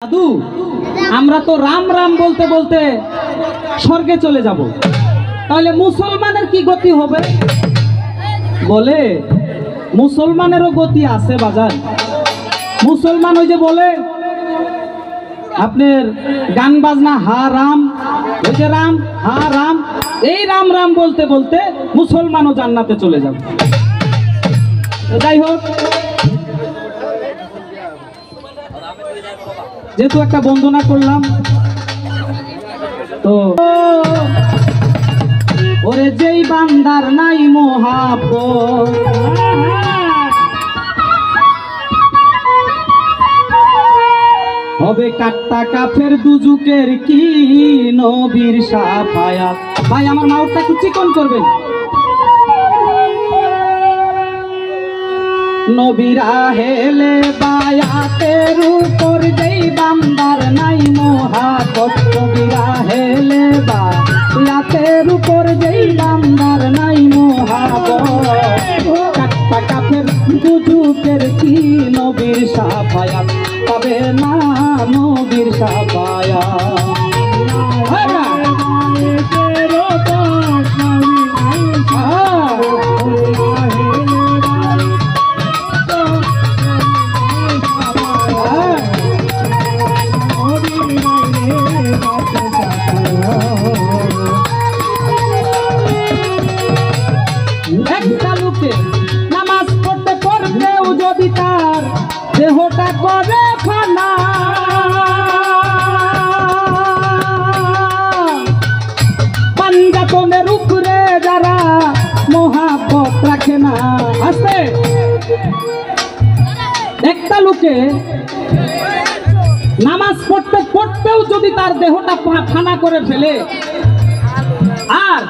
দাদু আমরা তো রাম রাম বলতে বলতে স্বর্গে চলে যাব, তাহলে মুসলমানের কি গতি হবে? বলে মুসলমানেরও গতি আছে বাজার। মুসলমান ওই যে বলে আপনার গান বাজনা হা রাম, ওই যে রাম হা রাম, এই রাম রাম বলতে বলতে মুসলমানও জান্নাতে চলে যাবে। যাই হোক, যেহেতু একটা বন্দনা করলাম তো, ওরে যেই বান্দার নাই মোহাব্বত হবে কাট্টা কাফের দুজুকের কি নবীর শাফায়াত। ভাই আমার মাউথটা একটু চিকন করবেন। নবীরা হেলে বায়াতের উপর যেই বান্দার নাই মোহাব্বত, নবীরা হেলে বায়াতের উপর যেই বান্দার নাই মোহাব্বত, কাট্টা কাফের দুজুকের কি নবীর শাফায়াত পাবে না, নবীর শাফায়াত। একটা লোকে নামাজ পড়তে পড়তেও যদি তার দেহটা করে ফানা, পাঞ্জাতনের উপরে যারা মোহাব্বত রাখে না আছে। একটা লোকে নামাজ পড়তে পড়তেও যদি তার দেহটা ফানা করে ফেলে, আর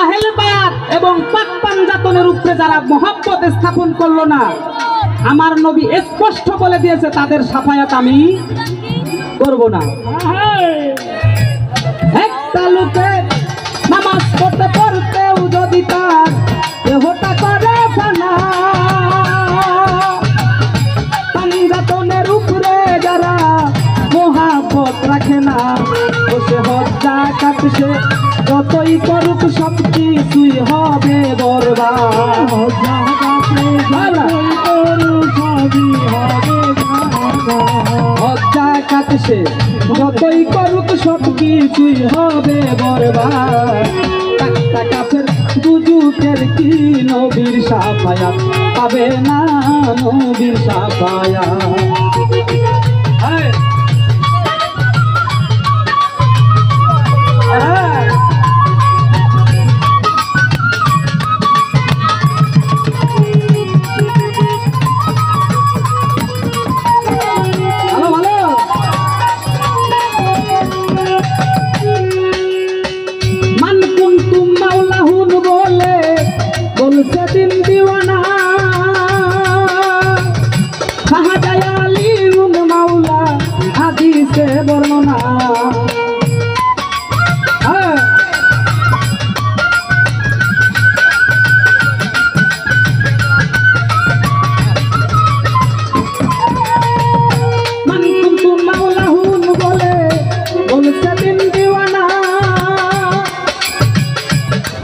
আহলে বায়াত এবং পাক পাঞ্জাতনের উপরে যারা মোহাব্বত স্থাপন করলো না, আমার নবী স্পষ্ট বলে দিয়েছে তাদের শাফায়াত আমি করব না। একটা লোকে নামাজ পড়তে পড়তেও যদি তার দেহটা করে ফানা, পাঞ্জাতনের উপরে যারা মোহাব্বত রাখে না, বসে হজ্জা কাটছে যতই করুক সব কিছুই হবে বরবাদ। হজ্জা কাটছে যতই করুক সব কিছুই হবে বরবাদ। কাট্টা কাফের দুজুকের কি নবীর শাফায়াত পাবে না, নবীর শাফায়াত। সেদিন দিওয়ানা শাহজালাল আলীউল মাওলা হাদিসে বর্ণনা। মান কুনতুম মাওলাহুন বলে বলছে দিন দিওয়ানা,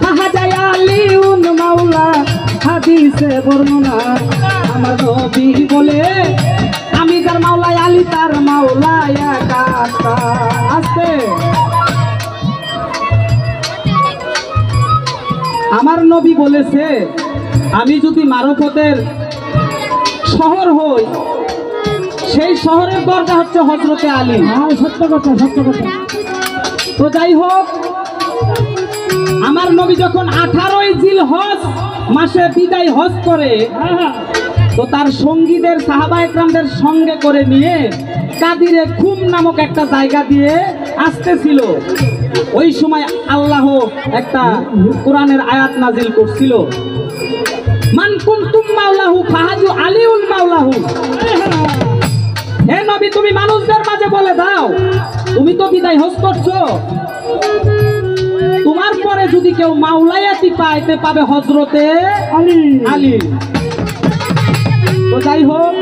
শাহজালাল আলীউল মাওলা হাদিসে বর্ণনা। আমার নবী বলে আমি যার মাওলা আলী তার মাওলা একা আছে। আমার নবী বলেছে আমি যদি মারফতের শহর হই, সেই শহরের দরজা হচ্ছে হযরতে আলী। সত্য কথা, সত্য কথা। তো যাই হোক, আমার নবী যখন 18ই জিলহজ মাসে বিদায় হজ করে, তো তার সঙ্গীদের সাহাবা একরামদের সঙ্গে করে নিয়ে কাদিরে খুম নামক একটা জায়গা দিয়ে আসতেছিল। ওই সময় আল্লাহ একটা কোরআনের আয়াত নাজিল করছিল, মান কুনতুম মাওলাহু ফাহাজু আলীউল মাওলাহু। হে নবী, তুমি মানুষদের মাঝে বলে দাও, তুমি তো বিদায় হজ করছো, তোমার পরে যদি কেউ মাওলায়াতি পাইতে পাবে হযরতে আলী। তো যাই হোক,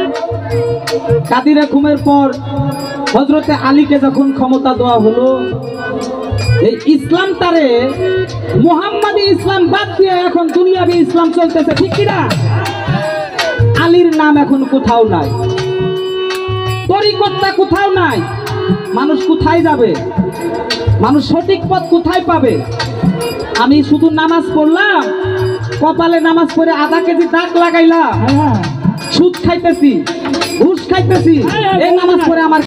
কাদিরে খুমের পর হযরতে আলীকে যখন ক্ষমতা দেওয়া হলো, এই ইসলামটারে মুহাম্মাদি ইসলাম বাদ দিয়ে এখন দুনিয়াবি ইসলাম চলতেছে, ঠিক কিনা? আলীর নাম এখন কোথাও নাই, তরিকতটা কোথাও নাই। মানুষ কোথায় যাবে? মানুষ সঠিক পথ কোথায় পাবে? আমি শুধু নামাজ পড়লাম, কপালে নামাজ পড়ে আধা কেজি দাগ লাগাইলাম, সুদ খাইতেছি, ঘুষ খাইতেছি, এই নামাজ পড়ে আমার